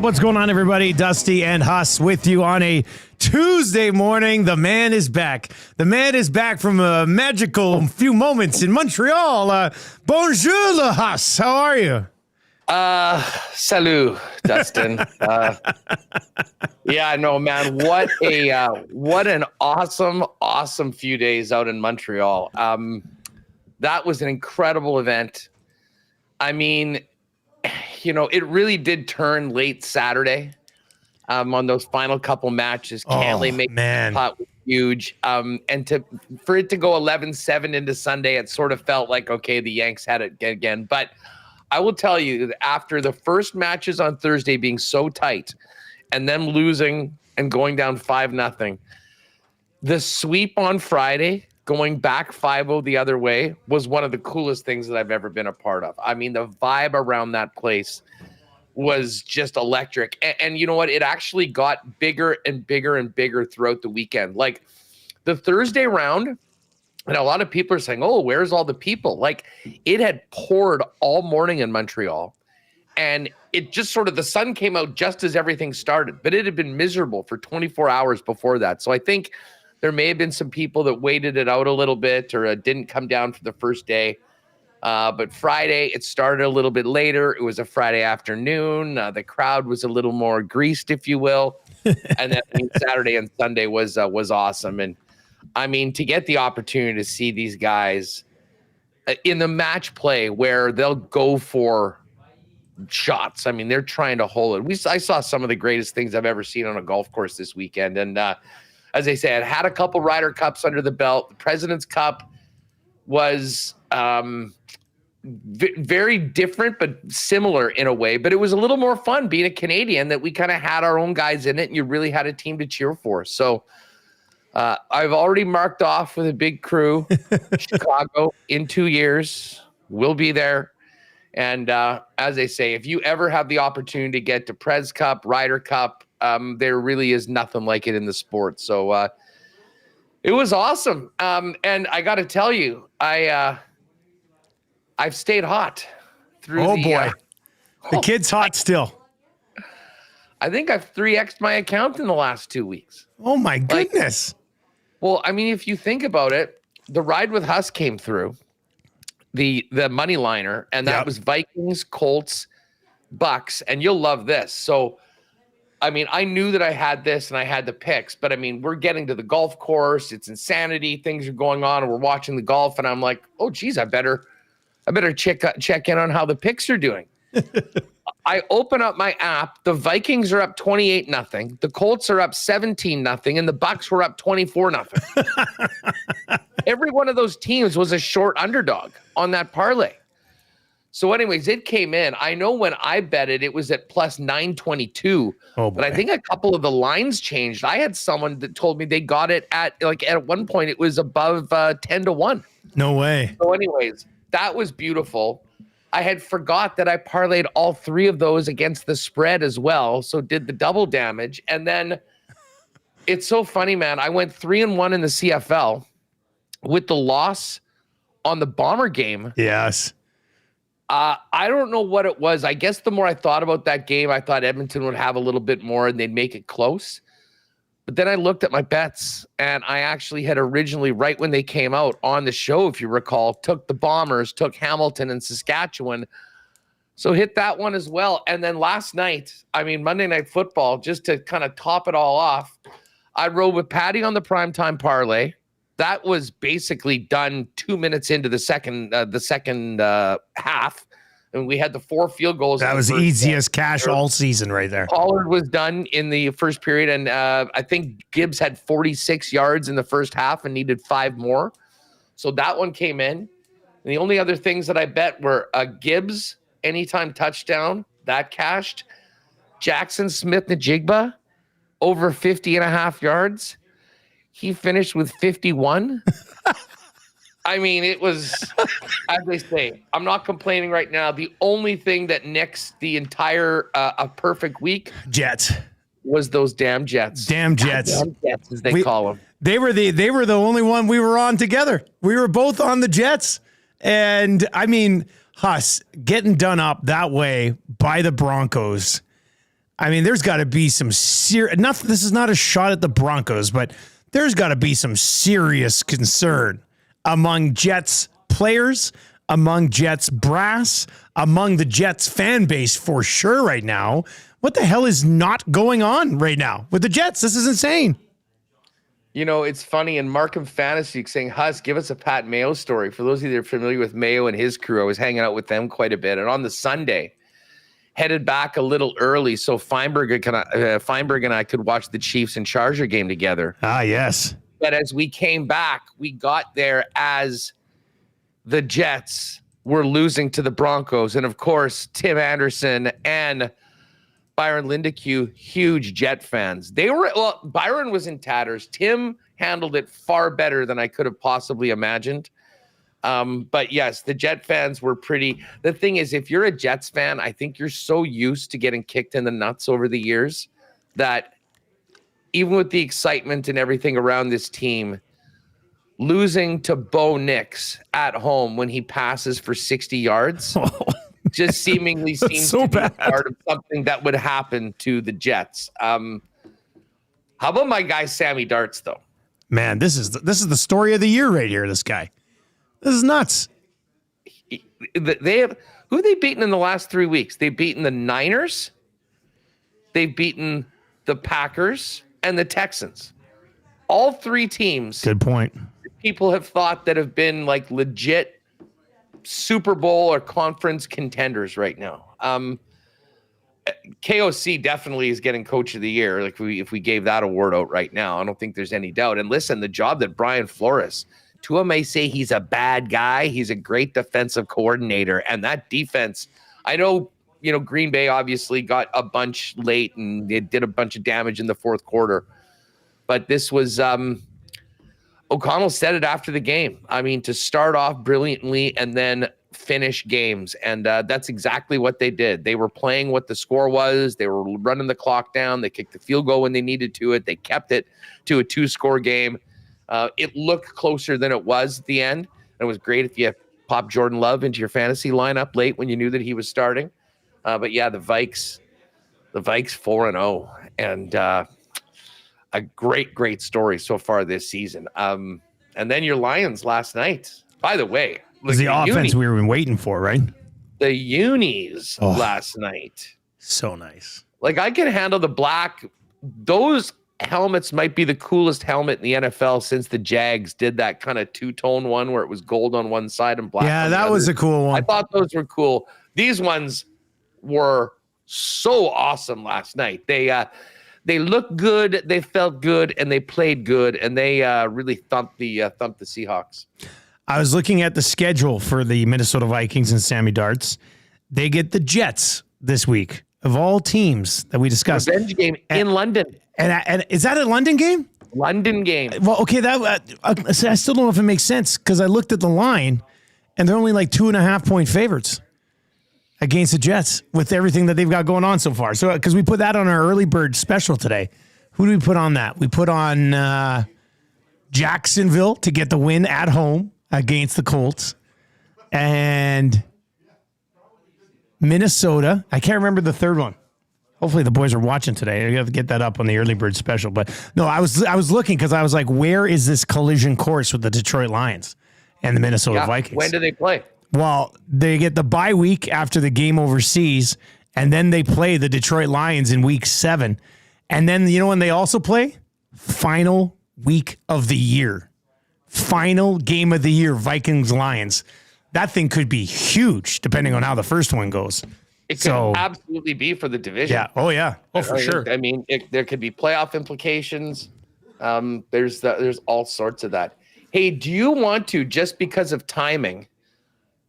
What's going on, everybody? Dusty and Huss with you on a Tuesday morning. The man is back. The man is back from a magical few moments in Montreal. Bonjour, Huss. How are you? Salut, Dustin. Yeah, no, man. What an awesome few days out in Montreal. That was an incredible event. I mean, you know, it really did turn late Saturday on those final couple matches. Cantley make the putt was huge. And for it to go 11-7 into Sunday, it sort of felt like, okay, the Yanks had it again. But I will tell you that after the first matches on Thursday being so tight and them losing and going down 5-0, the sweep on Friday, going back 5-0 the other way, was one of the coolest things that I've ever been a part of. I mean, the vibe around that place was just electric. And you know what? It actually got bigger and bigger and bigger throughout the weekend. Like the Thursday round, and a lot of people are saying, oh, where's all the people? Like it had poured all morning in Montreal. And it just sort of, the sun came out just as everything started. But it had been miserable for 24 hours before that. So I think there may have been some people that waited it out a little bit or didn't come down for the first day. But Friday, it started a little bit later. It was a Friday afternoon. The crowd was a little more greased, if you will. And then Saturday and Sunday was awesome. And I mean, to get the opportunity to see these guys in the match play where they'll go for shots. I mean, they're trying to hold it. I saw some of the greatest things I've ever seen on a golf course this weekend. And as I said, had a couple Ryder Cups under the belt. The President's Cup was very different, but similar in a way. But it was a little more fun being a Canadian, that we kind of had our own guys in it, and you really had a team to cheer for. So I've already marked off with a big crew, Chicago in 2 years. We'll be there. And as I say, if you ever have the opportunity to get to Pres Cup, Ryder Cup, there really is nothing like it in the sport. So it was awesome. And I got to tell you, I've stayed hot through the kid's hot still. I think I've 3x'd my account in the last 2 weeks. Oh my goodness. Well, I mean, if you think about it, the Ride with Huss came through, the money liner, and that was Vikings, Colts, Bucks, and you'll love this. So, I mean, I knew that I had this and I had the picks, but I mean, we're getting to the golf course. It's insanity. Things are going on, and we're watching the golf, and I'm like, oh, geez, I better check in on how the picks are doing. I open up my app. The Vikings are up 28-0. The Colts are up 17-0, and the Bucks were up 24-0. Every one of those teams was a short underdog on that parlay. So anyways, it came in. I know when I bet it, it was at plus 922. Oh, but I think a couple of the lines changed. I had someone that told me they got it at one point, it was above 10-1. No way. So anyways, that was beautiful. I had forgot that I parlayed all three of those against the spread as well. So did the double damage. And then it's so funny, man. I went 3-1 in the CFL with the loss on the Bomber game. Yes. I don't know what it was. I guess the more I thought about that game, I thought Edmonton would have a little bit more and they'd make it close. But then I looked at my bets, and I actually had originally, right when they came out on the show, if you recall, took the Bombers, took Hamilton and Saskatchewan. So hit that one as well. And then last night, I mean, Monday Night Football, just to kind of top it all off, I rode with Patty on the primetime parlay. That was basically done 2 minutes into the second half. And we had the 4 field goals. That was easiest cash all season right there. Pollard was done in the first period, and I think Gibbs had 46 yards in the first half and needed 5 more. So that one came in. And the only other things that I bet were Gibbs, anytime touchdown, that cashed. Jackson Smith-Njigba, over 50.5 yards. He finished with 51. I mean, it was, as they say, I'm not complaining right now. The only thing that nixed the entire a perfect week Jets was those damn Jets. Damn Jets, as they call them. They were the only one we were on together. We were both on the Jets, and I mean, Huss getting done up that way by the Broncos. I mean, there's got to be some serious. This is not a shot at the Broncos, but there's got to be some serious concern among Jets players, among Jets brass, among the Jets fan base for sure right now. What the hell is not going on right now with the Jets? This is insane. You know, it's funny in Markham Fantasy saying, Huss, give us a Pat Mayo story. For those of you that are familiar with Mayo and his crew, I was hanging out with them quite a bit. And on the Sunday, headed back a little early so Feinberg and I could watch the Chiefs and Charger game together. Ah, yes. But as we came back, we got there as the Jets were losing to the Broncos. And, of course, Tim Anderson and Byron Lindeque, huge Jet fans. Byron was in tatters. Tim handled it far better than I could have possibly imagined. But, yes, the Jet fans were pretty. The thing is, if you're a Jets fan, I think you're so used to getting kicked in the nuts over the years that even with the excitement and everything around this team, losing to Bo Nix at home when he passes for 60 yards just seemingly seems so to be bad. part of something that would happen to the Jets. How about my guy Sammy Darts, though? Man, this is the story of the year right here. This guy, this is nuts. They have who have they beaten in the last 3 weeks? They've beaten the Niners, they've beaten the Packers, and the Texans. All 3 teams. Good point. People have thought that have been like legit Super Bowl or conference contenders right now. KOC definitely is getting coach of the year. Like if we gave that award out right now, I don't think there's any doubt. And listen, the job that Brian Flores, Tua may say he's a bad guy. He's a great defensive coordinator. And that defense, I know, Green Bay obviously got a bunch late and it did a bunch of damage in the fourth quarter. But this was O'Connell said it after the game. I mean, to start off brilliantly and then finish games. And that's exactly what they did. They were playing what the score was. They were running the clock down. They kicked the field goal when they needed to it. They kept it to a 2-score game. It looked closer than it was at the end. And it was great if you popped Jordan Love into your fantasy lineup late when you knew that he was starting. But yeah, the Vikes 4-0, and a great story so far this season. And then your Lions last night. By the way, The offense we were waiting for, right? The unis last night. So nice. Like I can handle the black. Those helmets might be the coolest helmet in the NFL since the Jags did that kind of two-tone one where it was gold on one side and black. Yeah, that was a cool one. I thought those were cool. These ones were so awesome last night. They looked good, they felt good, and they played good, and they really thumped the Seahawks. I was looking at the schedule for the Minnesota Vikings and Sammy Darts. They get the Jets this week, of all teams that we discussed. Revenge game in London. And is that a London game? London game. Well, okay, I still don't know if it makes sense because I looked at the line, and they're only like 2.5-point favorites against the Jets with everything that they've got going on so far. So, because we put that on our early bird special today. Who do we put on that? We put on Jacksonville to get the win at home against the Colts, and Minnesota. I can't remember the third one. Hopefully the boys are watching today. I have to get that up on the early bird special. But no, I was looking because I was like, where is this collision course with the Detroit Lions and the Minnesota Vikings? When do they play? Well, they get the bye week after the game overseas, and then they play the Detroit Lions in week 7. And then, you know when they also play? Final week of the year. Final game of the year, Vikings-Lions. that thing could be huge depending on how the first one goes. It could absolutely be for the division. Yeah. Oh, yeah. Oh, for sure. I mean, there could be playoff implications. There's all sorts of that. Hey, do you want to, just because of timing,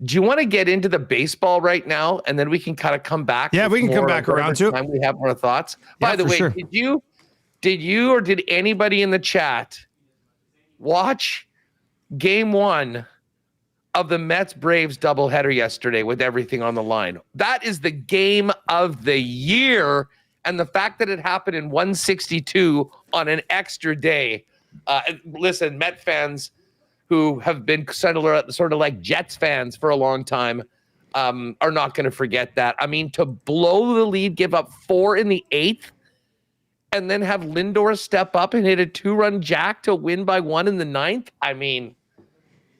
do you want to get into the baseball right now, and then we can kind of come back? Yeah, we can come back around to it. We have more thoughts. Yeah, By the way, sure. did you or did anybody in the chat watch Game 1 of the Mets-Braves doubleheader yesterday with everything on the line? That is the game of the year, and the fact that it happened in 162 on an extra day. Listen, Met fans who have been sort of like Jets fans for a long time are not going to forget that. I mean, to blow the lead, give up 4 in the 8th, and then have Lindor step up and hit a 2-run jack to win by 1 in the 9th. I mean,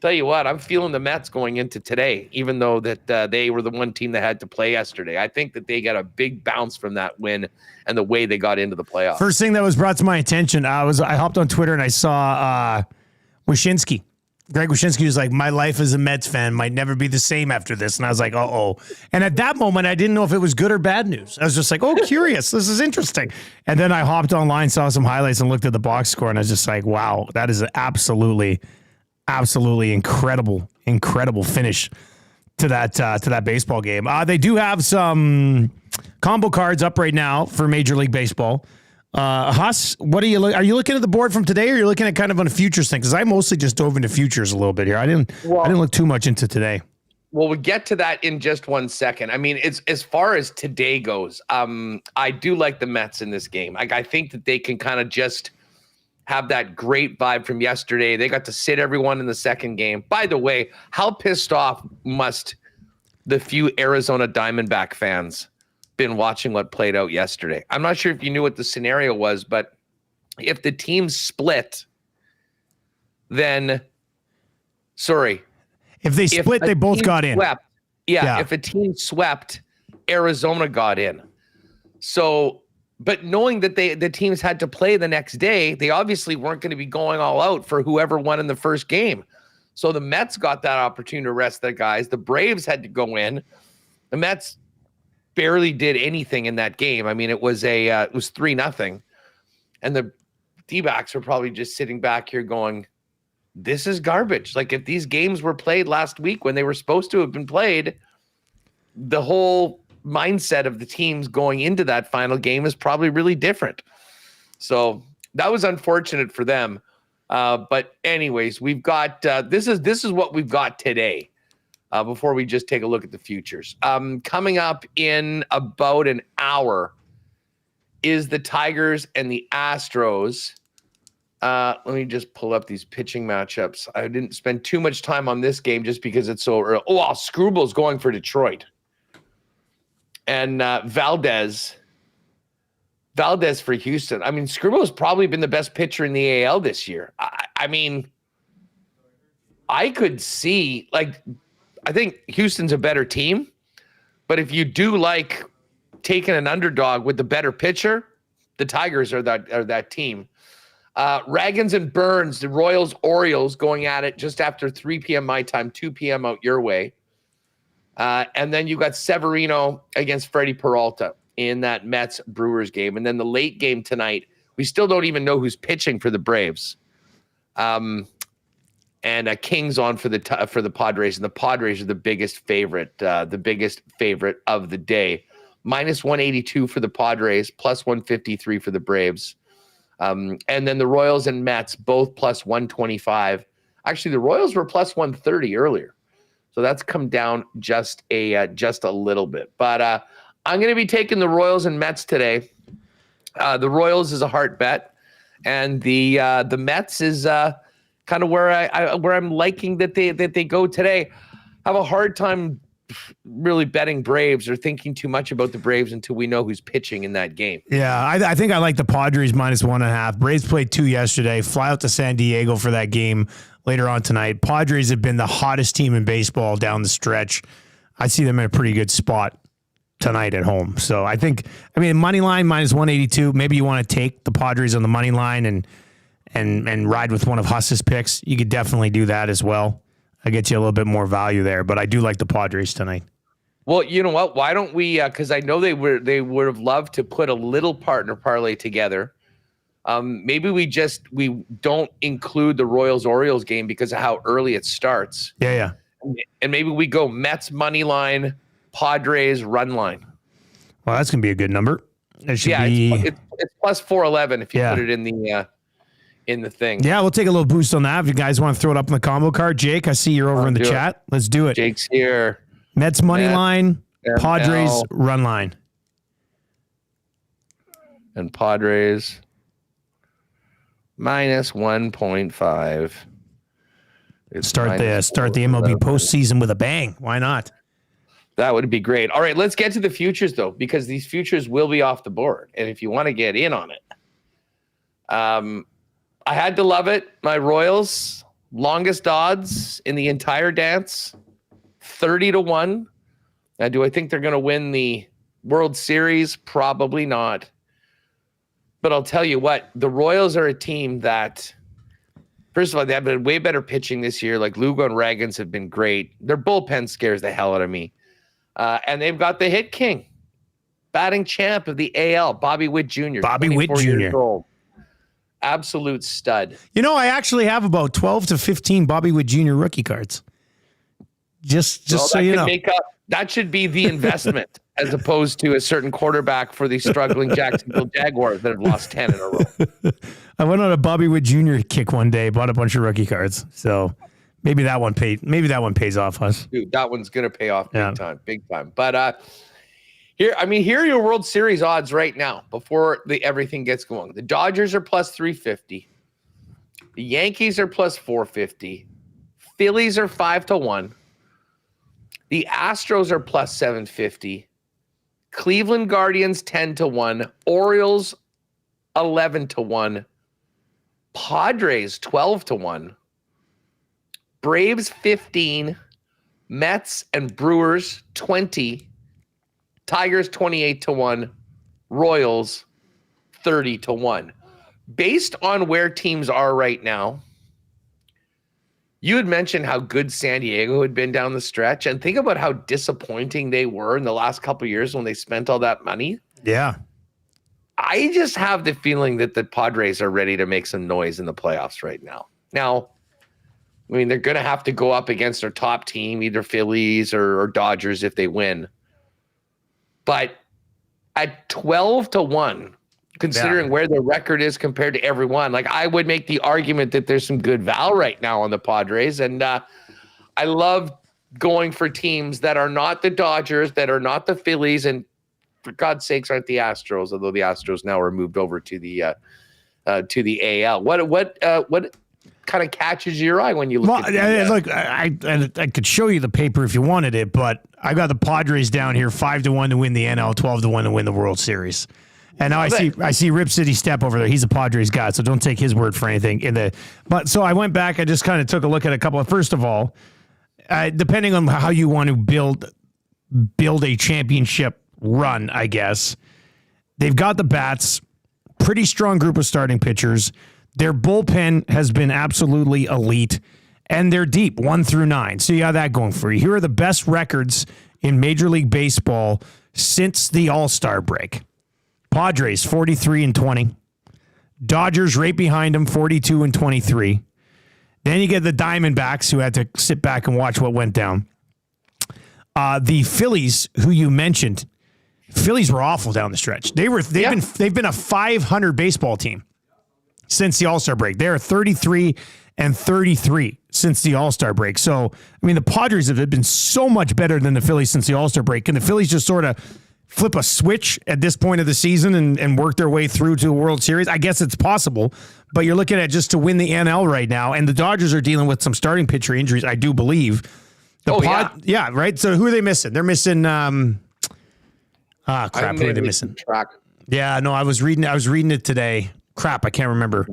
tell you what, I'm feeling the Mets going into today, even though that they were the one team that had to play yesterday. I think that they got a big bounce from that win and the way they got into the playoffs. First thing that was brought to my attention, I hopped on Twitter and I saw Wyshynski. Greg Wyshynski was like, my life as a Mets fan might never be the same after this. And I was like, uh-oh. And at that moment, I didn't know if it was good or bad news. I was just like, oh, curious. This is interesting. And then I hopped online, saw some highlights, and looked at the box score. And I was just like, wow, that is an absolutely incredible finish to that baseball game. They do have some combo cards up right now for Major League Baseball. Huss, what are you looking at the board from today, or you're looking at kind of on a futures thing? Because I mostly just dove into futures a little bit here. I didn't look too much into today. Well, we'll get to that in just 1 second. I mean, it's as far as today goes. I do like the Mets in this game. I think that they can kind of just have that great vibe from yesterday. They got to sit everyone in the second game. By the way, how pissed off must the few Arizona Diamondback fans been watching what played out yesterday? I'm not sure if you knew what the scenario was, but if the team split, then if they split, they both got in. If a team swept, Arizona got in. So, but knowing that the teams had to play the next day, they obviously weren't going to be going all out for whoever won in the first game. So the Mets got that opportunity to rest their guys. The Braves had to go in. The Mets barely did anything in that game. I mean, it was 3-0, and the D-backs were probably just sitting back here going, this is garbage. Like, if these games were played last week when they were supposed to have been played, the whole mindset of the teams going into that final game is probably really different. So that was unfortunate for them. But anyways, we've got this is what we've got today. Before we just take a look at the futures. Coming up in about an hour is the Tigers and the Astros. Let me just pull up these pitching matchups. I didn't spend too much time on this game just because it's so early. Oh, Strubal's going for Detroit. And Valdez for Houston. I mean, Strubal's probably been the best pitcher in the AL this year. I mean, I could see, like, I think Houston's a better team, but if you do like taking an underdog with the better pitcher, the Tigers are that team. Ragans and Burns, the Royals, Orioles going at it just after 3 p.m. my time, 2 p.m. out your way. And then you got Severino against Freddie Peralta in that Mets Brewers game. And then the late game tonight, we still don't even know who's pitching for the Braves. And Kings on for the Padres, and the Padres are the biggest favorite of the day. Minus 182 for the Padres, plus 153 for the Braves. And then the Royals and Mets, both plus 125. Actually, the Royals were plus 130 earlier. So that's come down just a little bit. But I'm going to be taking the Royals and Mets today. The Royals is a heart bet, and the Mets is kind of where I'm liking that they go today. I have a hard time really betting Braves or thinking too much about the Braves until we know who's pitching in that game. Yeah, I think I like the Padres minus 1.5. Braves played 2 yesterday. Fly out to San Diego for that game later on tonight. Padres have been the hottest team in baseball down the stretch. I see them in a pretty good spot tonight at home. So I mean, money line minus 182. Maybe you want to take the Padres on the money line and ride with one of Huss's picks. You could definitely do that as well. I get you a little bit more value there, but I do like the Padres tonight. Well, you know what? Why don't we? Because I know they would have loved to put a little partner parlay together. Maybe we don't include the Royals-Orioles game because of how early it starts. Yeah. And maybe we go Mets money line, Padres run line. Well, that's gonna be a good number. It should be. It's plus 411 if you put it in the thing. Yeah, we'll take a little boost on that if you guys want to throw it up in the combo card. Jake, I see you're over in the chat. Let's do it. Jake's here. Mets money line, Padres run line, and Padres minus 1.5. Start the MLB postseason with a bang. Why not? That would be great. All right, let's get to the futures though, because these futures will be off the board, and if you want to get in on it, I had to love it. My Royals, longest odds in the entire dance, 30-1. Now, do I think they're going to win the World Series? Probably not. But I'll tell you what, the Royals are a team that, first of all, they have been way better pitching this year. Like Lugo and Ragans have been great. Their bullpen scares the hell out of me. And they've got the hit king, batting champ of the AL, Bobby Witt Jr. Bobby Witt Jr. Absolute stud. You know, I actually have about 12 to 15 Bobby Witt Jr. rookie cards. Just so you know. That should be the investment as opposed to a certain quarterback for the struggling Jacksonville Jaguars that have lost 10 in a row. I went on a Bobby Witt Jr. kick one day, bought a bunch of rookie cards. So maybe that one pays off us. Dude, that one's going to pay off big time. But here are your World Series odds right now before everything gets going. The Dodgers are plus 350. The Yankees are plus 450. Phillies are 5-1. The Astros are plus 750. Cleveland Guardians 10-1. Orioles 11-1. Padres 12-1. Braves 15. Mets and Brewers 20. Tigers 28-1. Royals 30-1. Based on where teams are right now, you had mentioned how good San Diego had been down the stretch, and think about how disappointing they were in the last couple of years when they spent all that money. Yeah. I just have the feeling that the Padres are ready to make some noise in the playoffs right now. Now, I mean, they're going to have to go up against their top team, either Phillies or Dodgers if they win. But at 12-1, considering where the record is compared to everyone, like I would make the argument that there's some good val right now on the Padres. And I love going for teams that are not the Dodgers, that are not the Phillies, and for God's sakes aren't the Astros, although the Astros now are moved over to the AL. What kind of catches your eye when you look at it? Look, I could show you the paper if you wanted it, but I got the Padres down here 5-1 to win the NL, 12-1 to win the World Series. And now I see Rip City Step over there. He's a Padres guy, so don't take his word for anything. But so I went back. I just kind of took a look at a couple of. First of all, depending on how you want to build a championship run, I guess they've got the bats. Pretty strong group of starting pitchers. Their bullpen has been absolutely elite, and they're deep 1 through 9. So you got that going for you. Here are the best records in Major League Baseball since the All-Star break. Padres 43-20. Dodgers right behind them 42-23. Then you get the Diamondbacks, who had to sit back and watch what went down. The Phillies, who you mentioned, Phillies were awful down the stretch. They've been a 500 baseball team since the All-Star break. They're 33-33 since the All-Star break. So I mean, the Padres have been so much better than the Phillies since the All-Star break. Can the Phillies just sort of flip a switch at this point of the season and work their way through to a World Series? I guess it's possible, but you're looking at just to win the NL right now, and the Dodgers are dealing with some starting pitcher injuries, I do believe. Yeah, right? So who are they missing? They're missing who are they missing? Yeah, no, I was reading it today. Crap, I can't remember.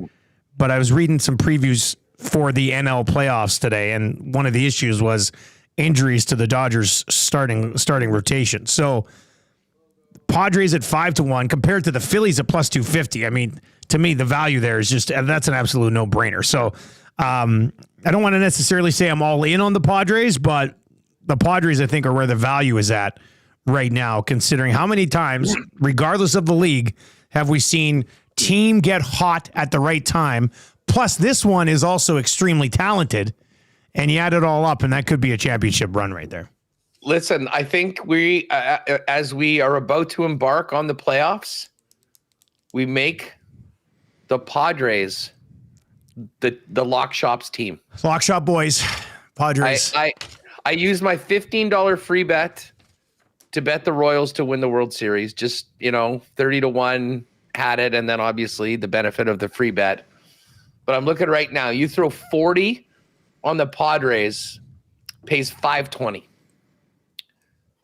But I was reading some previews for the NL playoffs today, and one of the issues was injuries to the Dodgers starting rotation. So Padres at 5-1 compared to the Phillies at plus 250. I mean, to me, the value there is just, that's an absolute no-brainer. So I don't want to necessarily say I'm all in on the Padres, but the Padres, I think, are where the value is at right now, considering how many times, regardless of the league, have we seen team get hot at the right time. Plus, this one is also extremely talented, and you add it all up, and that could be a championship run right there. Listen, I think we, as we are about to embark on the playoffs, we make the Padres the Lock Shop's team. Lock Shop boys, Padres. I used my $15 free bet to bet the Royals to win the World Series. Just, 30-1 had it, and then obviously the benefit of the free bet. But I'm looking right now. You throw 40 on the Padres, pays $520.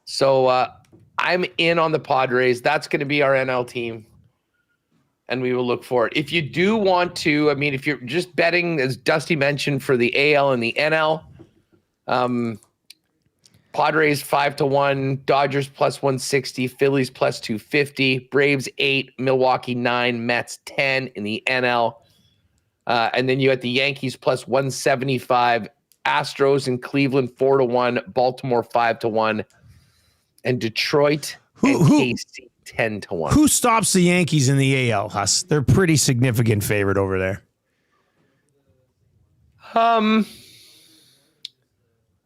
So I'm in on the Padres. That's going to be our NL team, and we will look for it. If you do want to, if you're just betting, as Dusty mentioned, for the AL and the NL, Padres 5-1, Dodgers plus 160, Phillies plus 250, Braves 8, Milwaukee 9, Mets 10 in the NL. And then you had the Yankees plus 175, Astros and Cleveland 4-1, Baltimore 5-1, and Detroit and KC 10-1. Who stops the Yankees in the AL, Huss? They're pretty significant favorite over there.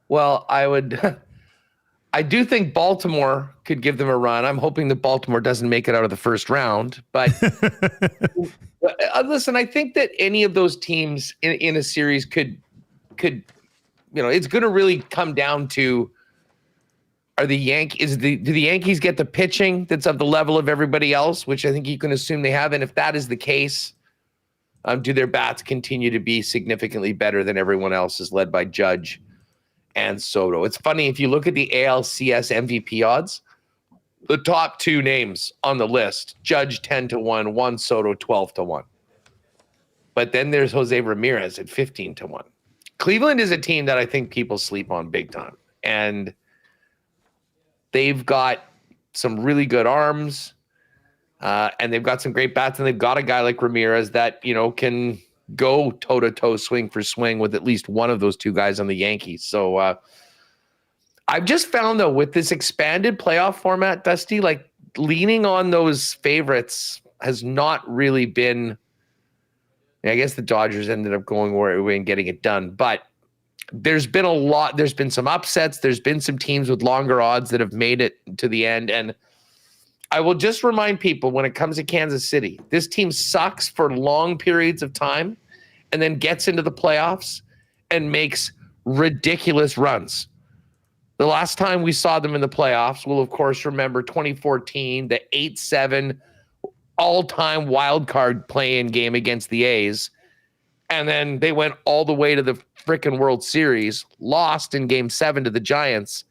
Well, I do think Baltimore could give them a run. I'm hoping that Baltimore doesn't make it out of the first round. But listen, I think that any of those teams in a series could, it's going to really come down to, do the Yankees get the pitching that's of the level of everybody else, which I think you can assume they have. And if that is the case, do their bats continue to be significantly better than everyone else is led by Judge and Soto? It's funny, if you look at the ALCS MVP odds, the top two names on the list, Judge 10-1, Juan Soto 12-1. But then there's Jose Ramirez at 15-1. Cleveland is a team that I think people sleep on big time. And they've got some really good arms, and they've got some great bats, and they've got a guy like Ramirez that, can go toe-to-toe, swing for swing with at least one of those two guys on the Yankees. So I've just found, though, with this expanded playoff format, Dusty, like leaning on those favorites has not really been. I guess the Dodgers ended up going away and getting it done, but there's been a lot. There's been some upsets. There's been some teams with longer odds that have made it to the end. And I will just remind people, when it comes to Kansas City, this team sucks for long periods of time and then gets into the playoffs and makes ridiculous runs. The last time we saw them in the playoffs, we'll of course remember 2014, the 8-7 all-time wild card play-in game against the A's. And then they went all the way to the freaking World Series, lost in Game 7 to the Giants,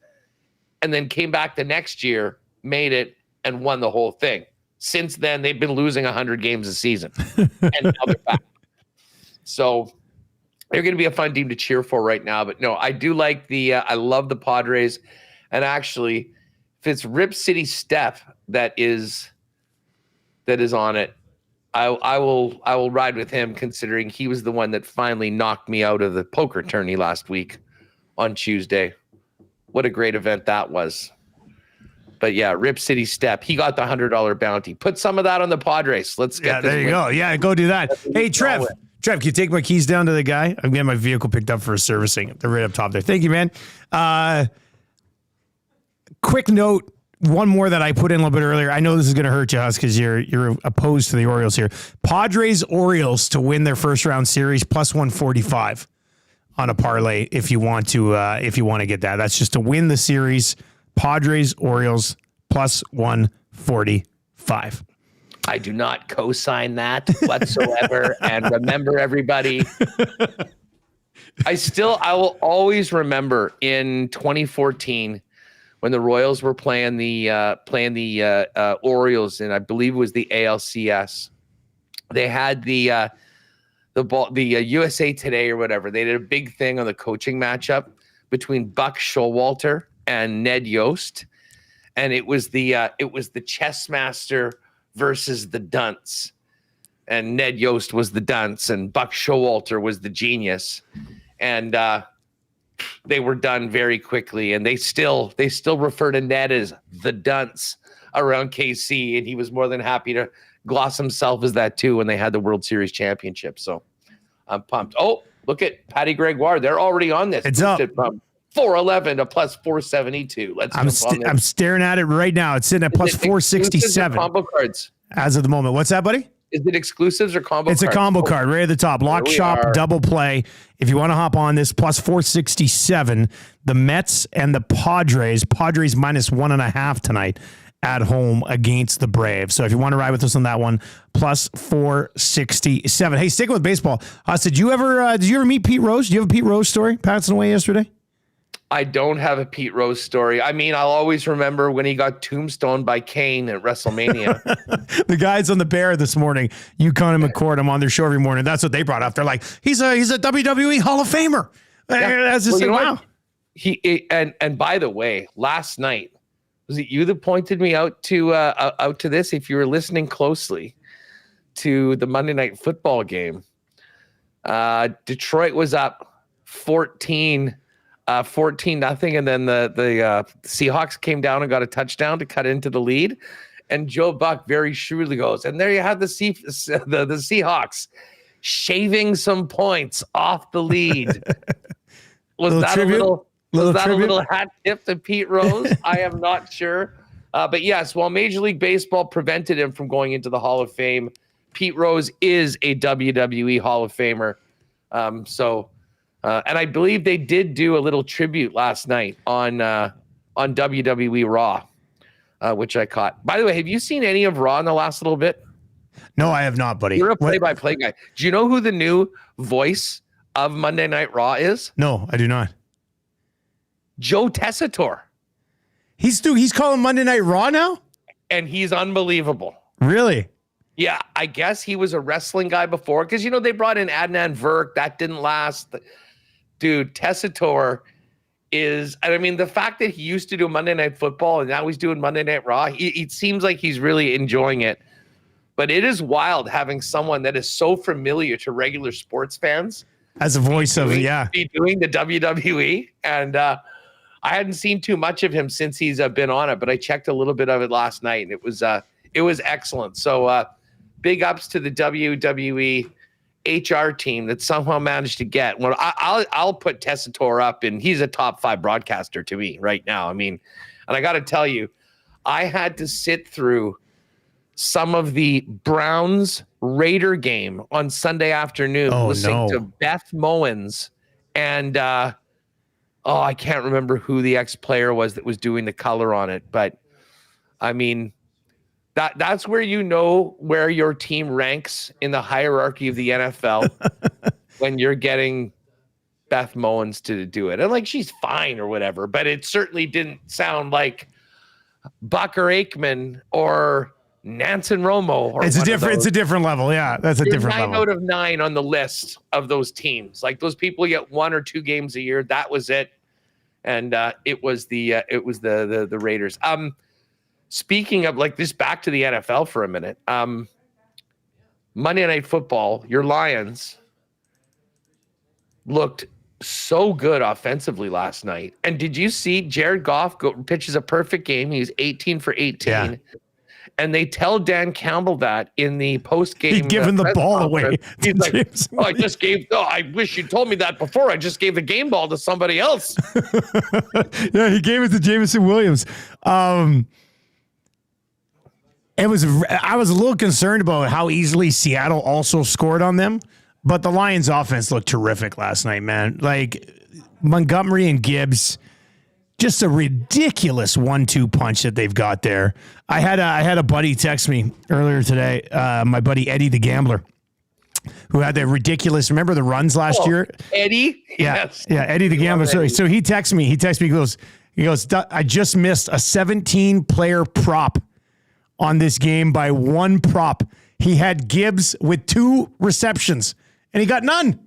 and then came back the next year, made it, and won the whole thing. Since then, they've been losing 100 games a season, and now they're back. So they're going to be a fun team to cheer for right now. But no, I do like I love the Padres. And actually, if it's Rip City Steph that is on it, I will ride with him, considering he was the one that finally knocked me out of the poker tourney last week on Tuesday. What a great event that was. But yeah, Rip City Step. He got the $100 bounty. Put some of that on the Padres. Let's get this. There you go. Yeah, go do that. Hey, Trev, can you take my keys down to the guy? I'm getting my vehicle picked up for servicing. They're right up top there. Thank you, man. Quick note. One more that I put in a little bit earlier. I know this is going to hurt you, Huss, because you're opposed to the Orioles here. Padres Orioles to win their first round series plus 145 on a parlay if you want to get that. That's just to win the series. Padres Orioles plus 145. I do not co-sign that whatsoever. And remember, everybody, I will always remember in 2014. When the Royals were playing the Orioles, and I believe it was the ALCS, they had the USA Today or whatever. They did a big thing on the coaching matchup between Buck Showalter and Ned Yost, and it was the chess master versus the dunce, and Ned Yost was the dunce, and Buck Showalter was the genius. and they were done very quickly. And they still refer to Ned as the dunce around KC, and he was more than happy to gloss himself as that too when they had the World Series championship. So I'm pumped. Oh, look at Patty Gregoire. They're already on this. It's up. 411 to plus 472. I'm staring at it right now. It's sitting at plus 467. Combo cards as of the moment. What's that, buddy? Is it exclusives or combo It's cards? a combo card right at the top. Lock, shop, double play. If you want to hop on this, plus 467. The Mets and the Padres. Padres minus 1.5 tonight at home against the Braves. So if you want to ride with us on that one, plus 467. Hey, sticking with baseball. Did you ever meet Pete Rose? Do you have a Pete Rose story passing away yesterday? I don't have a Pete Rose story. I mean, I'll always remember when he got tombstoned by Kane at WrestleMania. The guys on the Bear this morning, Yukon and McCord, I'm on their show every morning. That's what they brought up. They're like, he's a WWE Hall of Famer. Yeah. Wow. And by the way, last night, was it you that pointed me out to this? If you were listening closely to the Monday Night Football game, Detroit was up 14-0, and then the Seahawks came down and got a touchdown to cut into the lead. And Joe Buck very shrewdly goes, and there you have the Seahawks shaving some points off the lead. Was that a little hat tip to Pete Rose? I am not sure. But yes, while Major League Baseball prevented him from going into the Hall of Fame, Pete Rose is a WWE Hall of Famer. And I believe they did do a little tribute last night on WWE Raw, which I caught. By the way, have you seen any of Raw in the last little bit? No, I have not, buddy. You're a play-by-play guy. Do you know who the new voice of Monday Night Raw is? No, I do not. Joe Tessitore. He's calling Monday Night Raw now? And he's unbelievable. Really? Yeah, I guess he was a wrestling guy before because, they brought in Adnan Virk. That didn't last. Dude, Tessitore is, I mean, the fact that he used to do Monday Night Football and now he's doing Monday Night Raw, it seems like he's really enjoying it. But it is wild having someone that is so familiar to regular sports fans as a voice of, be doing the WWE. And I hadn't seen too much of him since he's been on it, but I checked a little bit of it last night, and it was excellent. So big ups to the WWE HR team that somehow managed to get. Well, I'll put Tessitore up, and he's a top 5 broadcaster to me right now. I mean, and I got to tell you, I had to sit through some of the Browns Raider game on Sunday afternoon, listening to Beth Mowins and I can't remember who the ex-player was that was doing the color on it, but I mean, that's where where your team ranks in the hierarchy of the NFL when you're getting Beth Mowins to do it. And like, she's fine or whatever, but it certainly didn't sound like Buck or Aikman or Nansen Romo. Or it's a different level. Yeah, that's a different level. 9 out of 9 on the list of those teams. Like, those people get 1 or 2 games a year. That was it. And it was the Raiders. Speaking of, like, this, back to the NFL for a minute. Monday Night Football, your Lions looked so good offensively last night. And did you see Jared Goff pitches a perfect game? He was 18 for 18. Yeah. And they tell Dan Campbell that in the post-game. He's giving the ball away. He's like, I wish you told me that before. I just gave the game ball to somebody else. Yeah, he gave it to Jameson Williams. I was a little concerned about how easily Seattle also scored on them, but the Lions offense looked terrific last night, man. Like, Montgomery and Gibbs, just a ridiculous 1-2 punch that they've got there. I had a buddy text me earlier today, my buddy Eddie the Gambler, who had that ridiculous, remember the runs last year? Eddie? Yeah, yes. Yeah, Eddie the Gambler. So he texted me, he goes, I just missed a 17-player prop on this game by one prop. He had Gibbs with 2 receptions, and he got none.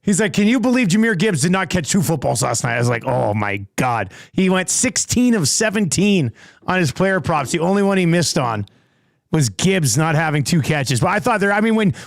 He's like, can you believe Jahmyr Gibbs did not catch 2 footballs last night? I was like, oh, my God. He went 16 of 17 on his player props, the only one he missed on. was Gibbs not having 2 catches. But I thought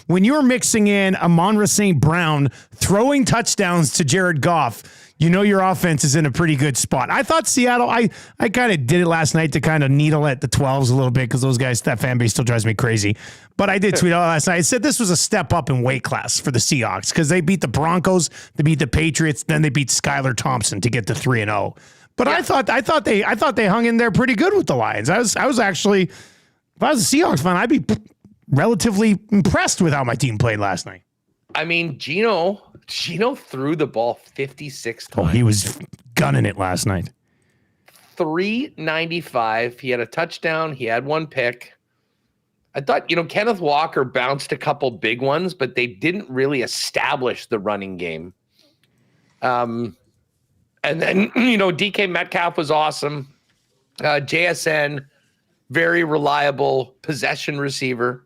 when you were mixing in Amon-Ra St. Brown throwing touchdowns to Jared Goff, your offense is in a pretty good spot. I thought Seattle, I kind of did it last night to kind of needle at the 12s a little bit because those guys, that fan base still drives me crazy. But I did tweet out last night. I said this was a step up in weight class for the Seahawks because they beat the Broncos, they beat the Patriots, then they beat Skylar Thompson to get to 3-0. But yeah. I thought they hung in there pretty good with the Lions. I was actually, if I was a Seahawks fan, I'd be relatively impressed with how my team played last night. I mean, Gino threw the ball 56 times. Oh, he was gunning it last night. 395. He had a touchdown. He had 1 pick. I thought, Kenneth Walker bounced a couple big ones, but they didn't really establish the running game. And then, DK Metcalf was awesome. JSN, very reliable possession receiver.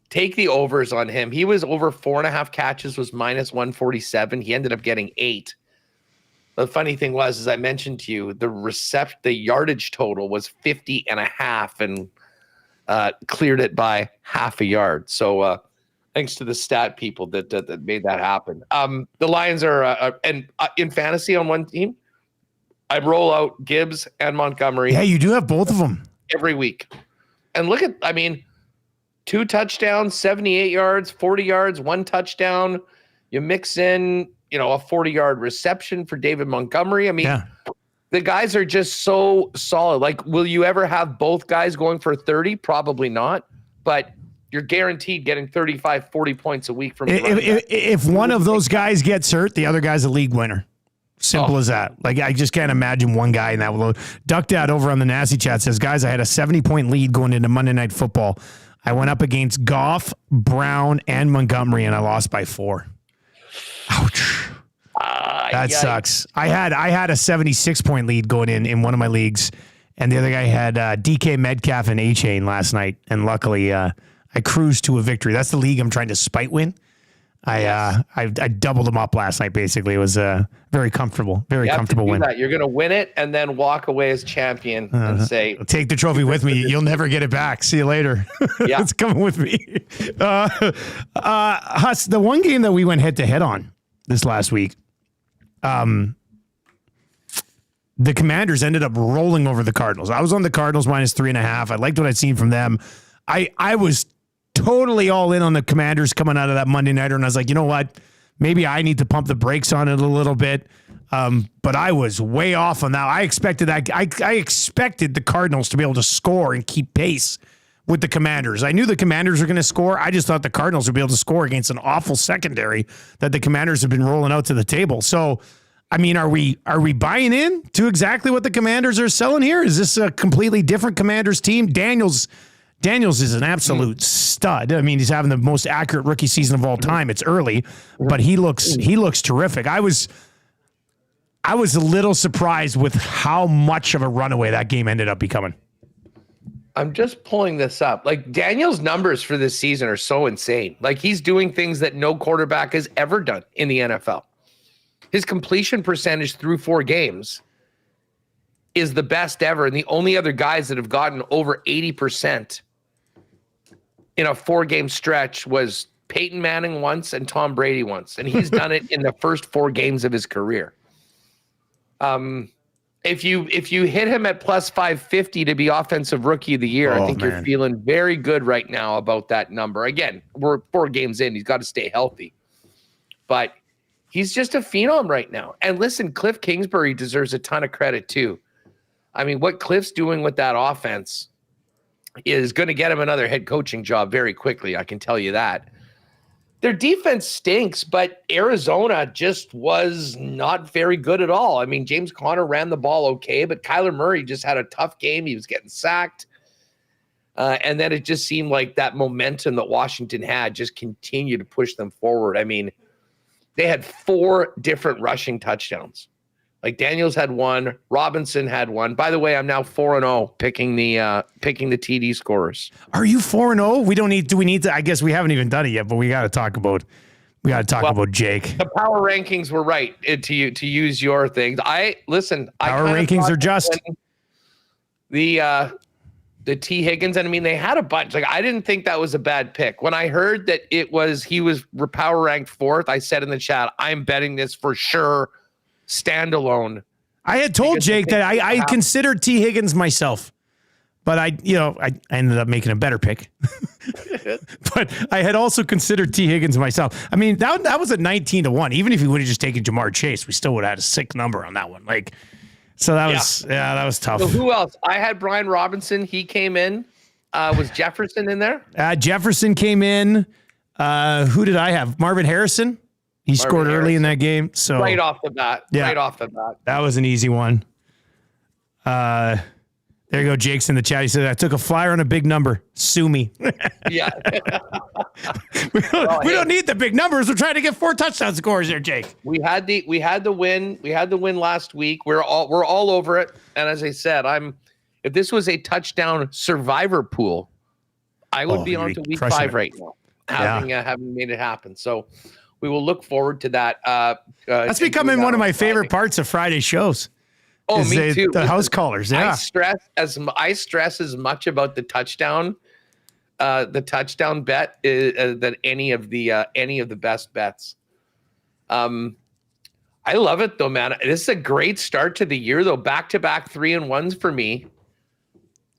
Take the overs on him. He was over 4.5 catches, was minus 147. He ended up getting 8. The funny thing was, as I mentioned to you, the yardage total was 50.5 and cleared it by half a yard. So thanks to the stat people that made that happen. The Lions are in fantasy on one team. I roll out Gibbs and Montgomery. Yeah, you do have both of them every week. And look at, 2 touchdowns, 78 yards, 40 yards, 1 touchdown. You mix in, a 40-yard reception for David Montgomery. The guys are just so solid. Like, will you ever have both guys going for 30? Probably not. But you're guaranteed getting 35, 40 points a week from if one of those guys gets hurt, the other guy's a league winner. Simple as that. Like, I just can't imagine one guy in that load. Duck Dad over on the Nasty Chat says, guys, I had a 70-point lead going into Monday Night Football. I went up against Goff, Brown, and Montgomery, and I lost by 4. Ouch. That sucks. I had a 76-point lead going in one of my leagues, and the other guy had DK Metcalf and A-Chain last night, and luckily I cruised to a victory. That's the league I'm trying to spite win. I doubled them up last night, basically. It was a very comfortable win. That. You're going to win it and then walk away as champion and say, take the trophy with me. You'll never get it back. See you later. Yeah. It's coming with me. Huss, the one game that we went head to head on this last week, the Commanders ended up rolling over the Cardinals. I was on the Cardinals minus 3.5. I liked what I'd seen from them. I was totally all in on the Commanders coming out of that Monday nighter, and I was like, you know what? Maybe I need to pump the brakes on it a little bit. But I was way off on that. I expected the Cardinals to be able to score and keep pace with the Commanders. I knew the Commanders were going to score. I just thought the Cardinals would be able to score against an awful secondary that the Commanders have been rolling out to the table. So, are we buying in to exactly what the Commanders are selling here? Is this a completely different Commanders team? Daniels is an absolute stud. He's having the most accurate rookie season of all time. It's early, but he looks terrific. I was a little surprised with how much of a runaway that game ended up becoming. I'm just pulling this up. Like, Daniel's numbers for this season are so insane. Like, he's doing things that no quarterback has ever done in the NFL. His completion percentage through 4 games is the best ever. And the only other guys that have gotten over 80% in a 4-game stretch was Peyton Manning once and Tom Brady once. And he's done it in the first 4 games of his career. If you hit him at plus 550 to be offensive rookie of the year, I think you're feeling very good right now about that number. Again, we're 4 games in. He's got to stay healthy. But he's just a phenom right now. And listen, Cliff Kingsbury deserves a ton of credit too. What Cliff's doing with that offense is going to get him another head coaching job very quickly. I can tell you that. Their defense stinks, but Arizona just was not very good at all. James Conner ran the ball okay, but Kyler Murray just had a tough game. He was getting sacked. And then it just seemed like that momentum that Washington had just continued to push them forward. They had 4 different rushing touchdowns. Like, Daniels had 1, Robinson had 1. By the way, I'm now 4-0 picking the TD scorers. Are you 4-0? Do we need to? I guess we haven't even done it yet, but we got to talk about Jake. The power rankings were right to use your things. Power rankings are just the the T. Higgins. And I mean, they had a bunch. Like, I didn't think that was a bad pick. When I heard that he was power ranked 4th, I said in the chat, I'm betting this for sure standalone. I had told Jake that I considered T. Higgins myself, but I ended up making a better pick. But I had also considered T. Higgins myself. I mean, that was at 19-1. Even if he would have just taken Jamar Chase, we still would have had a sick number on that one. Like, so that was tough. So who else? I had Brian Robinson. He came in. Was Jefferson in there? Jefferson came in. Who did I have? Marvin Harrison. He scored early in that game. So right off the bat. That was an easy one. There you go. Jake's in the chat. He said, I took a flyer on a big number. Sue me. Yeah. we don't need the big numbers. We're trying to get 4 touchdown scores here, Jake. We had the win. We had the win last week. We're all over it. And as I said, if this was a touchdown survivor pool, I would be on to week 5 right now, having made it happen. So we will look forward to that. That's becoming one of my favorite parts of Friday shows. Oh, me too. The house callers. Yeah. I stress as much about the touchdown bet than any of the best bets. I love it though, man. This is a great start to the year though. Back-to-back 3-1s for me.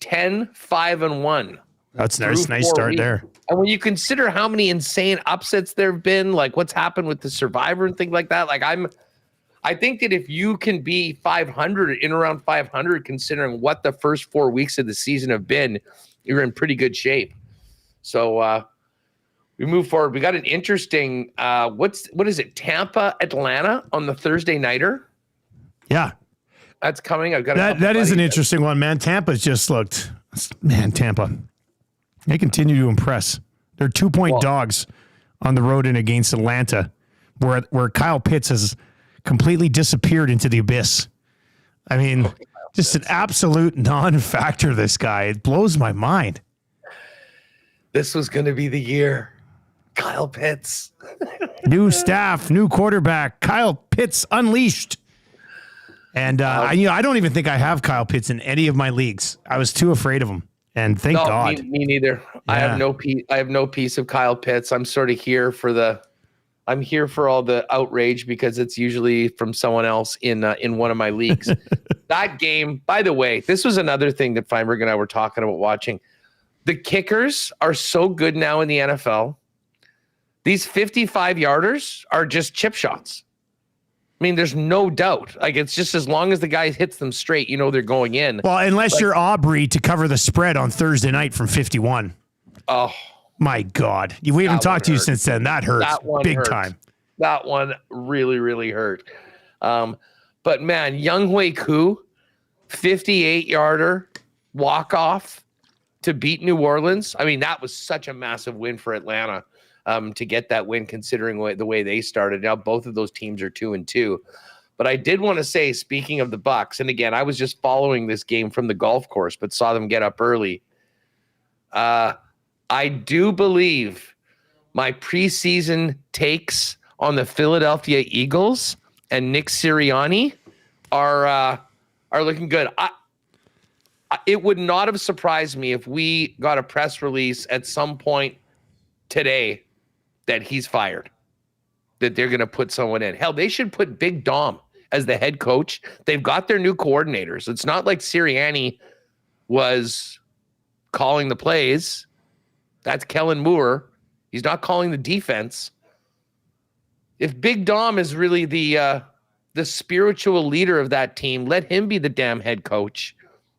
10-5-1. That's nice start there. And when you consider how many insane upsets there have been, like what's happened with the Survivor and things like that, like I think that if you can be 500 in around 500, considering what the first 4 weeks of the season have been, you're in pretty good shape. So we move forward. We got an interesting, what is it? Tampa, Atlanta on the Thursday nighter. Yeah. That's coming. I've got that is an interesting one, man. Tampa's just looked, Tampa. They continue to impress. They're 2-point dogs on the road and against Atlanta, where Kyle Pitts has completely disappeared into the abyss. I mean, just an absolute non-factor, this guy. It blows my mind. This was going to be the year. Kyle Pitts. New staff, new quarterback. Kyle Pitts unleashed. And I don't even think I have Kyle Pitts in any of my leagues. I was too afraid of him. And thank God. Me neither. Yeah. I have no piece of Kyle Pitts. I'm sort of here for all the outrage because it's usually from someone else in one of my leagues. That game, by the way, this was another thing that Feinberg and I were talking about watching. The kickers are so good now in the NFL. These 55-yarders are just chip shots. I mean, there's no doubt. Like, it's just as long as the guy hits them straight, they're going in. Well, unless you're Aubrey to cover the spread on Thursday night from 51. Oh, my God. We haven't talked to you since then. That hurts big time. That one really, really hurt. But, man, Younghoe Koo, 58-yarder, walk-off to beat New Orleans. I mean, that was such a massive win for Atlanta to get that win, considering the way they started. Now, both of those teams are 2-2. But I did want to say, speaking of the Bucs, and again, I was just following this game from the golf course, but saw them get up early. I do believe my preseason takes on the Philadelphia Eagles and Nick Sirianni are looking good. It would not have surprised me if we got a press release at some point today that he's fired, that they're going to put someone in. Hell, they should put Big Dom as the head coach. They've got their new coordinators. It's not like Sirianni was calling the plays. That's Kellen Moore. He's not calling the defense. If Big Dom is really the spiritual leader of that team, let him be the damn head coach.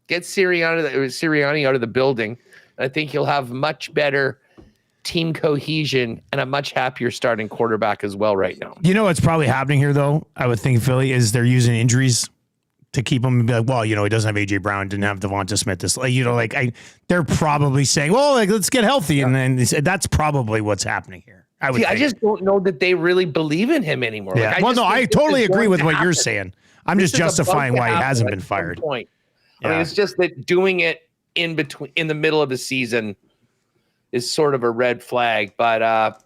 Get Sirianni out of the building. I think he'll have much better team cohesion and a much happier starting quarterback as well right now. You know what's probably happening here, though? I would think Philly is they're using injuries to keep him and be like, well, he doesn't have A.J. Brown, didn't have Devonta Smith. They're probably saying, well, let's get healthy. Yeah. And then that's probably what's happening here. I just don't know that they really believe in him anymore. Yeah. I totally agree with what you're saying. I'm just justifying why he hasn't been fired. Point. Yeah. I mean, it's just that doing it in the middle of the season is sort of a red flag. But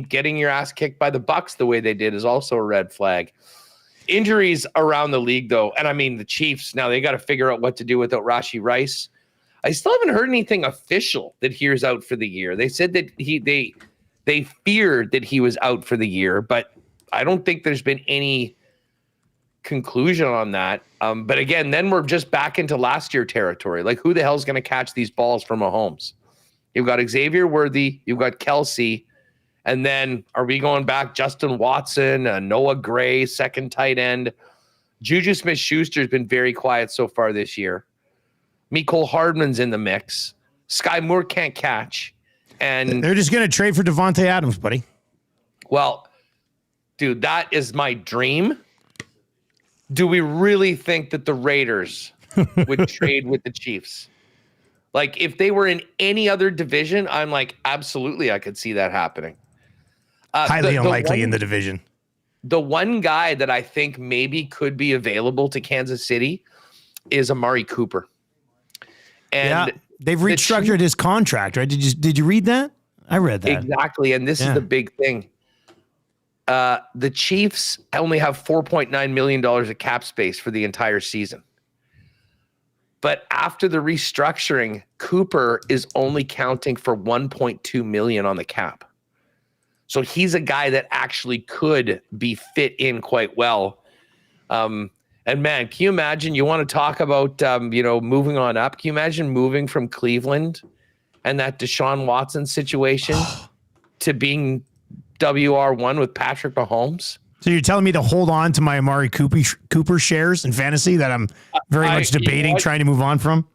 getting your ass kicked by the Bucs the way they did is also a red flag. Injuries around the league, though, and the Chiefs now they got to figure out what to do without Rashee Rice. I still haven't heard anything official that he's out for the year. They said that they feared that he was out for the year, but I don't think there's been any conclusion on that. But again, then we're just back into last year territory. Like, who the hell's going to catch these balls from Mahomes? You've got Xavier Worthy, you've got Kelsey, and then are we going back Justin Watson, Noah Gray, second tight end? Juju Smith-Schuster has been very quiet so far this year. Mecole Hardman's in the mix. Sky Moore can't catch. And they're just going to trade for Devontae Adams, buddy. Well, dude, that is my dream. Do we really think that the Raiders would trade with the Chiefs? Like, if they were in any other division, I'm like, absolutely, I could see that happening. Highly unlikely in the division. The one guy that I think maybe could be available to Kansas City is Amari Cooper. And yeah, they've restructured his contract, right? Did you read that? I read that. Exactly, and this is the big thing. The Chiefs only have $4.9 million of cap space for the entire season. But after the restructuring, Cooper is only counting for $1.2 million on the cap. So he's a guy that actually could be fit in quite well. And man, can you imagine, you want to talk about, moving on up. Can you imagine moving from Cleveland and that Deshaun Watson situation to being WR1 with Patrick Mahomes? So you're telling me to hold on to my Amari Cooper shares in fantasy that I'm very much debating trying to move on from?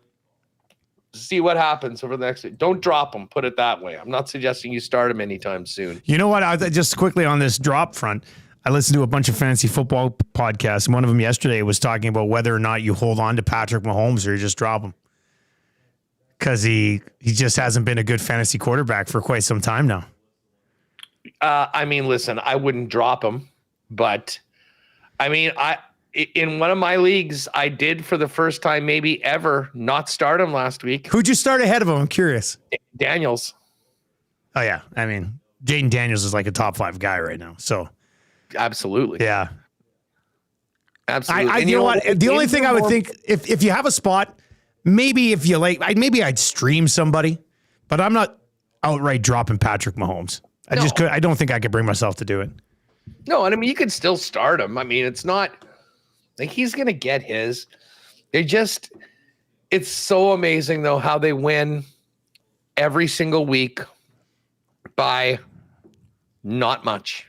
See what happens over the next week. Don't drop them, put it that way. I'm not suggesting you start them anytime soon. You know what? Just quickly on this drop front, I listened to a bunch of fantasy football podcasts. And one of them yesterday was talking about whether or not you hold on to Patrick Mahomes or you just drop him. Because he just hasn't been a good fantasy quarterback for quite some time now. Listen, I wouldn't drop him. But, in one of my leagues, I did for the first time maybe ever not start him last week. Who'd you start ahead of him? I'm curious. Daniels. Oh, yeah. Jaden Daniels is like a top 5 guy right now. So, absolutely. Yeah. Absolutely. You know what? The only thing I would think, if you have a spot, maybe if you like, maybe I'd stream somebody, but I'm not outright dropping Patrick Mahomes. I don't think I could bring myself to do it. No, and you could still start him. It's not like he's going to get his. It's so amazing, though, how they win every single week by not much.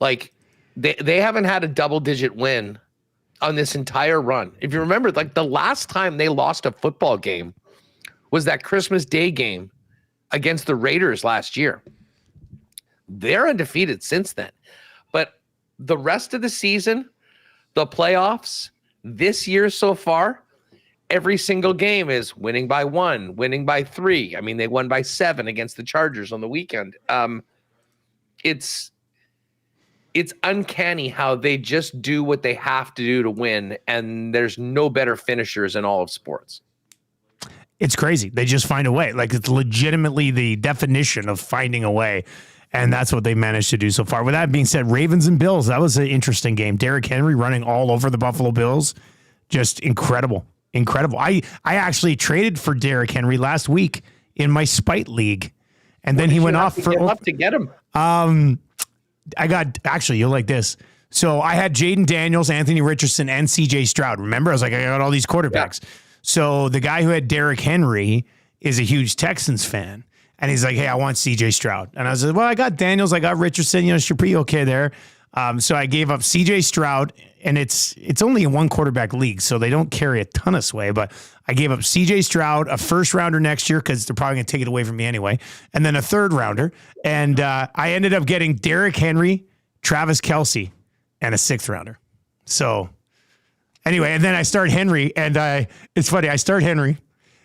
Like, they haven't had a double-digit win on this entire run. If you remember, like, the last time they lost a football game was that Christmas Day game against the Raiders last year. They're undefeated since then. But the rest of the season, the playoffs, this year so far, every single game is winning by 1, winning by 3. They won by 7 against the Chargers on the weekend. It's uncanny how they just do what they have to do to win, and there's no better finishers in all of sports. It's crazy. They just find a way. Like, it's legitimately the definition of finding a way. And that's what they managed to do so far. With that being said, Ravens and Bills, that was an interesting game. Derrick Henry running all over the Buffalo Bills. Just incredible. Incredible. I actually traded for Derrick Henry last week in my Spite League. And then he went off for... to get him. You'll like this. So I had Jaden Daniels, Anthony Richardson, and CJ Stroud. Remember? I was like, I got all these quarterbacks. Yeah. So the guy who had Derrick Henry is a huge Texans fan. And he's like, hey, I want CJ Stroud. And I was like, well, I got Daniels, I got Richardson, should be okay there. So I gave up CJ Stroud, and it's only a 1 quarterback league, so they don't carry a ton of sway. But I gave up CJ Stroud, a first rounder next year, because they're probably going to take it away from me anyway, and then a 3rd rounder. And I ended up getting Derrick Henry, Travis Kelce, and a 6th rounder. So anyway, and then I start Henry, and it's funny, I start Henry,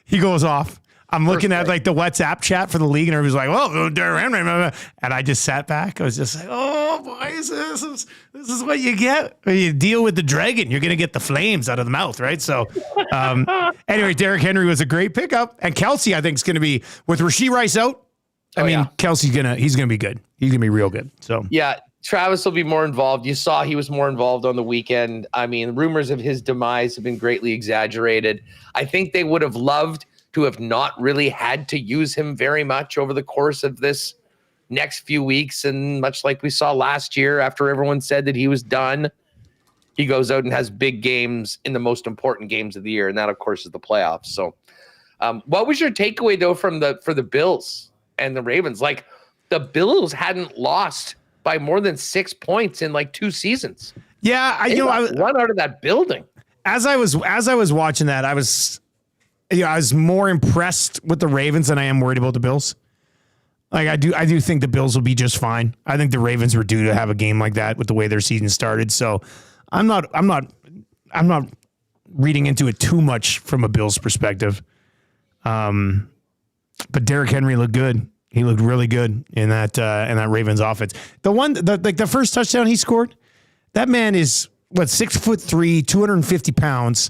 he goes off. I'm looking at like the WhatsApp chat for the league, and everybody's like, "Oh, Derrick Henry," and I just sat back. I was just like, "Oh boy, this is what you get when you deal with the dragon. You're gonna get the flames out of the mouth, right?" So, anyway, Derrick Henry was a great pickup, and Kelsey, I think, is gonna be with Rashee Rice out. Kelsey's he's gonna be good. He's gonna be real good. So yeah, Travis will be more involved. You saw he was more involved on the weekend. Rumors of his demise have been greatly exaggerated. I think they would have loved to have not really had to use him very much over the course of this next few weeks. And much like we saw last year, after everyone said that he was done, he goes out and has big games in the most important games of the year. And that, of course, is the playoffs. So what was your takeaway, though, for the Bills and the Ravens? Like, the Bills hadn't lost by more than 6 points in like 2 seasons. Yeah, I run out of that building. As I was watching that, I was more impressed with the Ravens than I am worried about the Bills. Like, I do think the Bills will be just fine. I think the Ravens were due to have a game like that with the way their season started. So I'm not reading into it too much from a Bills perspective. But Derrick Henry looked good. He looked really good in that Ravens offense. The first touchdown he scored, that man is 6'3", 250 pounds,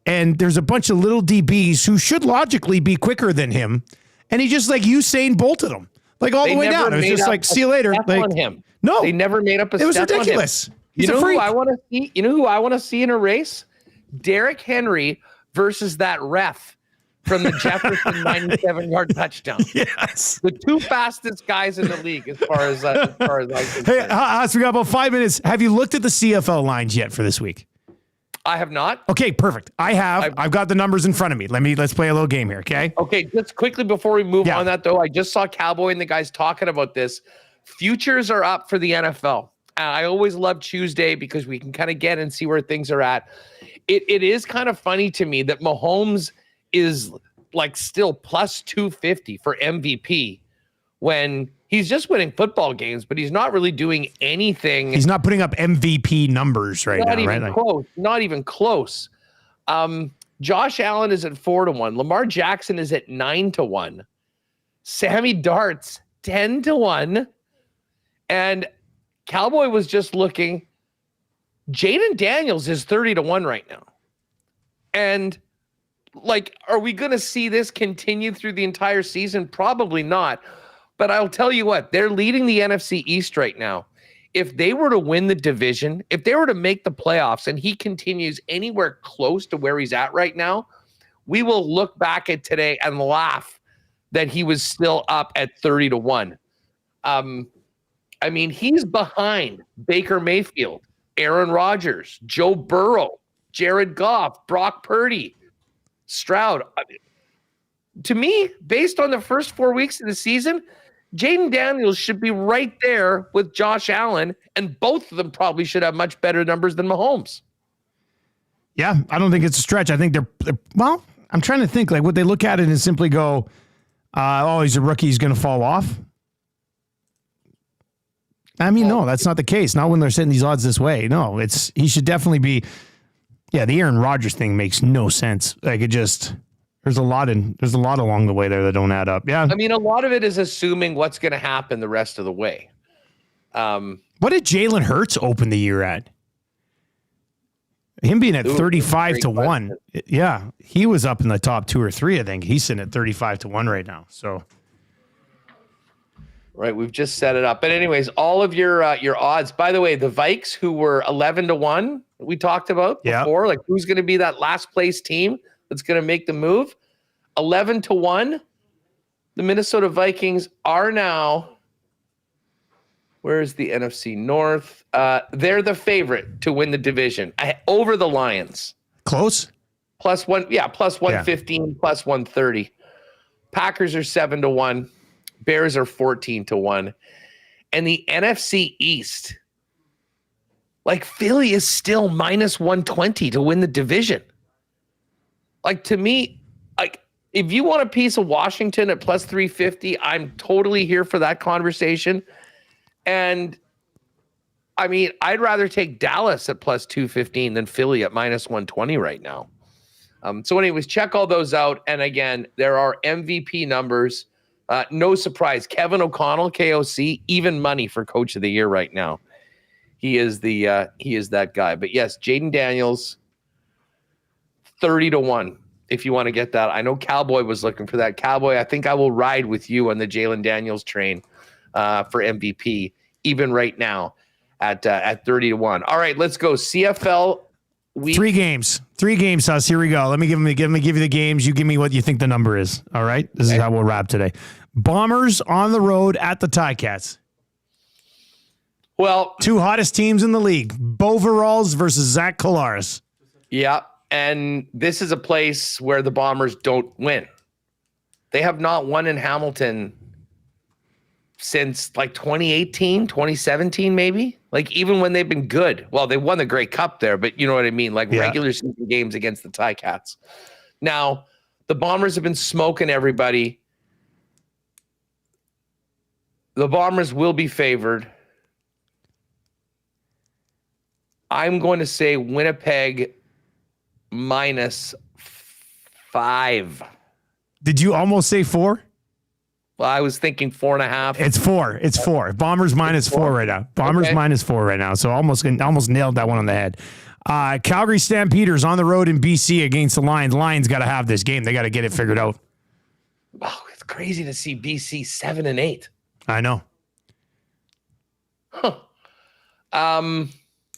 and there's a bunch of little DBs who should logically be quicker than him, and he just like Usain bolted them like all the way down. It was just like, see you later. Like, on him. No, they never made up a step. It was ridiculous. On him. You know who I want to see? You know who I want to see in a race? Derrick Henry versus that ref from the Jefferson 97-yard touchdown. Yes. The 2 fastest guys in the league as far as I can Hey, Haas, we got about 5 minutes. Have you looked at the CFL lines yet for this week? I have not. Okay, perfect. I have. I've got the numbers in front of me. Let's play a little game here, okay? Okay, just quickly before we move on that, though, I just saw Cowboy and the guys talking about this. Futures are up for the NFL. I always love Tuesday because we can kind of get and see where things are at. It is kind of funny to me that Mahomes is like still plus 250 for MVP when he's just winning football games, but he's not really doing anything. He's not putting up MVP numbers right now, right? Not even close. Josh Allen is at 4-1. Lamar Jackson is at 9-1. Sammy Dart's 10-1. And Cowboy was just looking. Jaden Daniels is 30-1 right now. And like, are we going to see this continue through the entire season? Probably not. But I'll tell you what, they're leading the NFC East right now. If they were to win the division, if they were to make the playoffs and he continues anywhere close to where he's at right now, we will look back at today and laugh that he was still up at 30-1. I mean, he's behind Baker Mayfield, Aaron Rodgers, Joe Burrow, Jared Goff, Brock Purdy, Stroud. I mean, to me, based on the first 4 weeks of the season, Jaden Daniels should be right there with Josh Allen, and both of them probably should have much better numbers than Mahomes. Yeah, I don't think it's a stretch. I think they're well, I'm trying to think, like, would they look at it and simply go, he's a rookie, he's going to fall off? I mean, no, that's not the case. Not when they're setting these odds this way. No, he should definitely be. Yeah, the Aaron Rodgers thing makes no sense. Like, there's a lot along the way there that don't add up. Yeah. I mean, a lot of it is assuming what's going to happen the rest of the way. What did Jalen Hurts open the year at? Him being at 35-1. Yeah, he was up in the top 2 or 3, I think. He's sitting at 35-1 right now. So, right, we've just set it up. But anyways, all of your odds. By the way, the Vikes, who were 11-1, we talked about before, like who's going to be that last place team that's going to make the move? 11-1. The Minnesota Vikings are now. Where is the NFC North? They're the favorite to win the division over the Lions. Close? Plus 115, plus 130. Packers are 7-1. Bears are 14-1. And the NFC East, like Philly is still minus 120 to win the division. Like, to me, like, if you want a piece of Washington at plus 350, I'm totally here for that conversation. And I mean, I'd rather take Dallas at plus 215 than Philly at minus 120 right now. So anyways, check all those out. And again, there are MVP numbers. No surprise. Kevin O'Connell, KOC, even money for Coach of the Year right now. He is that guy. But yes, Jaden Daniels, 30-1. If you want to get that. I know Cowboy was looking for that. Cowboy, I think I will ride with you on the Jalen Daniels train for MVP, even right now at 30-1. All right, let's go. CFL Three games, Huss. Here we go. Let me give you the games. You give me what you think the number is. All right. This is how we'll wrap today. Bombers on the road at the Ticats. Well, two hottest teams in the league. Boveralls versus Zach Collaros. Yeah, and this is a place where the Bombers don't win. They have not won in Hamilton since like 2018, 2017, maybe. Like even when they've been good. Well, they won the Grey Cup there, but you know what I mean? Like regular season games against the Ticats. Now, the Bombers have been smoking everybody. The Bombers will be favored. I'm going to say Winnipeg -5. Did you almost say 4? Well, I was thinking 4.5. It's 4. It's 4. Bombers -4 right now. Bombers -4 right now. So almost nailed that one on the head. Calgary Stampeders on the road in BC against the Lions. Lions got to have this game. They got to get it figured out. Wow, it's crazy to see BC 7-8. I know. Huh.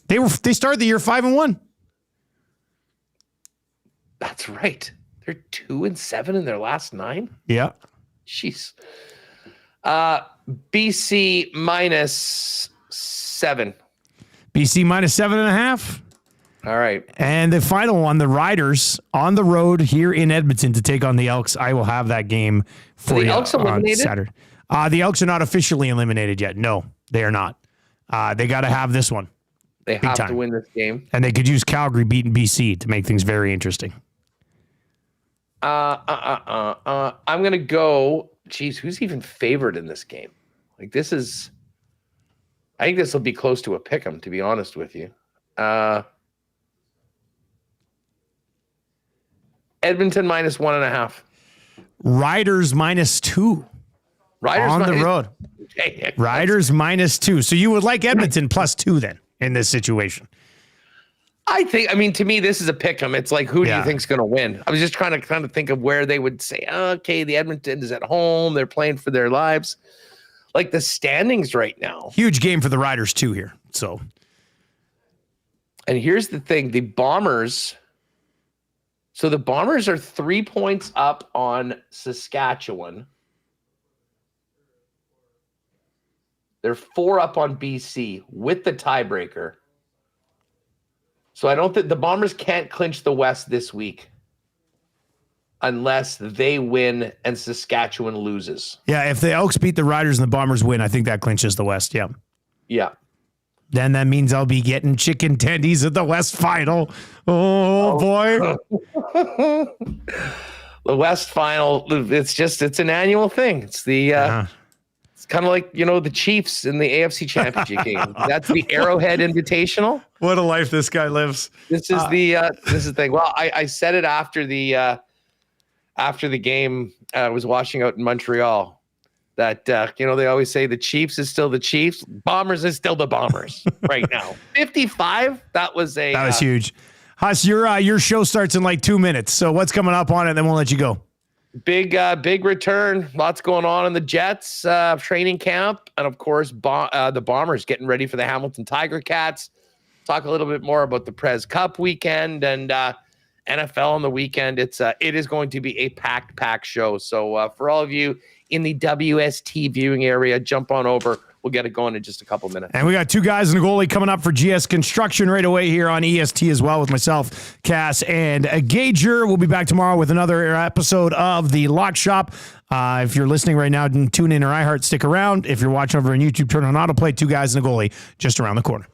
They started the year 5-1. That's right. They're 2-7 in their last 9. Yeah. Jeez. BC -7. BC -7.5. All right. And the final one, the Riders on the road here in Edmonton to take on the Elks. I will have that game for you Elks on Saturday. The Elks are not officially eliminated yet. No, they are not. They got to have this one. They have to win this game. And they could use Calgary beating BC to make things very interesting. I'm going to go, geez, who's even favored in this game? Like I think this will be close to a pick'em, to be honest with you. Edmonton -1.5. Riders -2. Riders on the road. Riders -2. So you would like Edmonton +2 then in this situation. I mean, to me, this is a pick 'em. It's like, who do you think's going to win? I was just trying to kind of think of where they would say, okay, the Edmonton is at home. They're playing for their lives. Like the standings right now. Huge game for the Riders too here. So, and here's the thing, the Bombers. So the Bombers are 3 points up on Saskatchewan. They're 4 up on BC with the tiebreaker. So I don't think the Bombers can't clinch the West this week unless they win and Saskatchewan loses. Yeah, if the Elks beat the Riders and the Bombers win, I think that clinches the West. Yeah. Yeah. Then that means I'll be getting chicken tendies at the West Final. Oh boy. The West Final, it's an annual thing. It's the it's kind of like, the Chiefs in the AFC Championship game. That's the Arrowhead Invitational. What a life this guy lives. This is the thing. Well, I said it after the game. I was watching out in Montreal that they always say the Chiefs is still the Chiefs, Bombers is still the Bombers right now. 55. That was huge. Huss, your show starts in like 2 minutes. So what's coming up on it? Then we'll let you go. Big return. Lots going on in the Jets training camp. And, of course, the Bombers getting ready for the Hamilton Tiger Cats. Talk a little bit more about the Prez Cup weekend and NFL on the weekend. It is going to be a packed show. So for all of you in the WST viewing area, jump on over. We'll get it going in just a couple minutes. And we got 2 guys in the goalie coming up for GS Construction right away here on EST as well with myself, Cass, and Gager. We'll be back tomorrow with another episode of The Lock Shop. If you're listening right now, tune in or iHeart, stick around. If you're watching over on YouTube, turn on autoplay. 2 guys in the goalie just around the corner.